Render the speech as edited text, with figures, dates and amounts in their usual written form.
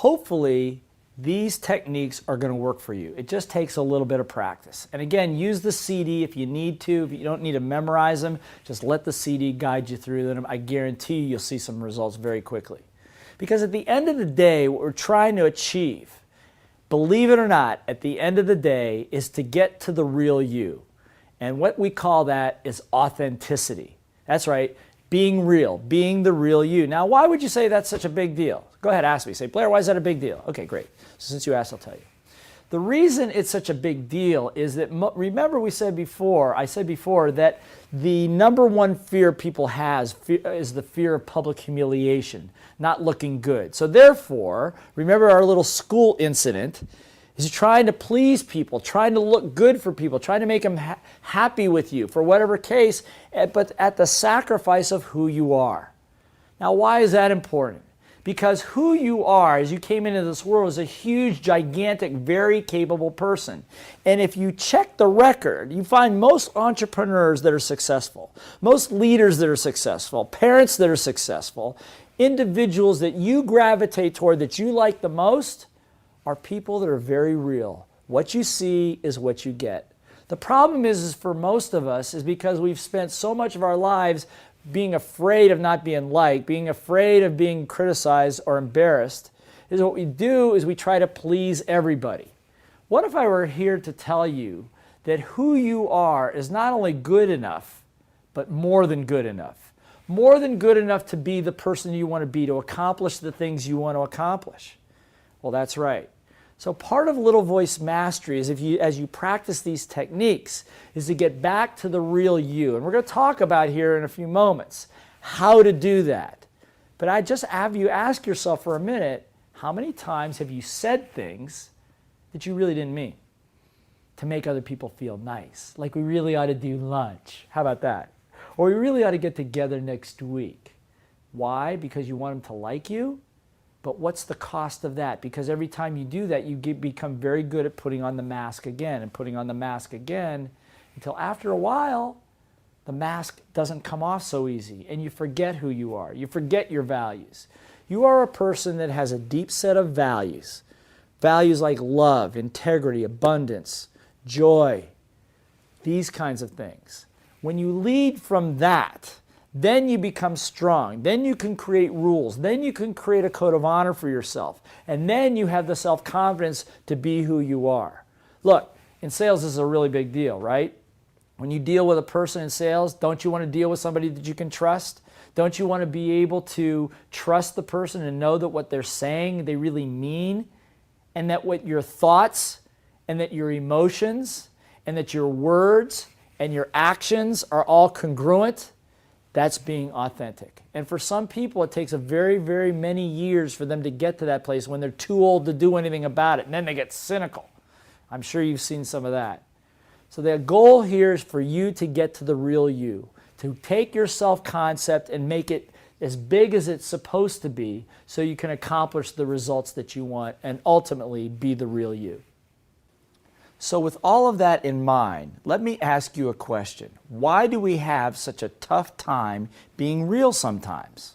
hopefully these techniques are going to work for you. It just takes a little bit of practice. And again, use the CD if you need to. If you don't need to memorize them, just let the CD guide you through them. I guarantee you'll see some results very quickly. Because at the end of the day, what we're trying to achieve, believe it or not, at the end of the day, is to get to the real you. And what we call that is authenticity. That's right, being real, being the real you. Now, why would you say that's such a big deal? Go ahead, ask me. Say, Blair, why is that a big deal? Okay, great. So since you asked, I'll tell you. The reason it's such a big deal is that, remember I said before that the number one fear people has is the fear of public humiliation, not looking good. So therefore, remember our little school incident, is trying to please people, trying to look good for people, trying to make them happy with you for whatever case, but at the sacrifice of who you are. Now, why is that important? Because who you are as you came into this world is a huge, gigantic, very capable person. And if you check the record, you find most entrepreneurs that are successful, most leaders that are successful, parents that are successful, individuals that you gravitate toward that you like the most are people that are very real. What you see is what you get. The problem is for most of us is because we've spent so much of our lives being afraid of not being liked, being afraid of being criticized or embarrassed, is what we do is we try to please everybody. What if I were here to tell you that who you are is not only good enough, but more than good enough? More than good enough to be the person you want to be, to accomplish the things you want to accomplish. Well, that's right. So part of Little Voice Mastery is as you practice these techniques is to get back to the real you. And we're going to talk about here in a few moments how to do that. But I just have you ask yourself for a minute, how many times have you said things that you really didn't mean to make other people feel nice? Like we really ought to do lunch. How about that? Or we really ought to get together next week. Why? Because you want them to like you? But what's the cost of that? Because every time you do that, you become very good at putting on the mask again and putting on the mask again until after a while, the mask doesn't come off so easy and you forget who you are. You forget your values. You are a person that has a deep set of values. Values like love, integrity, abundance, joy, these kinds of things. When you lead from that, then you become strong. Then you can create rules. Then you can create a code of honor for yourself. And then you have the self-confidence to be who you are. Look, in sales, this is a really big deal, right? When you deal with a person in sales, don't you want to deal with somebody that you can trust? Don't you want to be able to trust the person and know that what they're saying they really mean? And that what your thoughts and that your emotions and that your words and your actions are all congruent? That's being authentic. And for some people, it takes a very, very many years for them to get to that place when they're too old to do anything about it. And then they get cynical. I'm sure you've seen some of that. So the goal here is for you to get to the real you, to take your self-concept and make it as big as it's supposed to be so you can accomplish the results that you want and ultimately be the real you. So with all of that in mind, let me ask you a question. Why do we have such a tough time being real sometimes?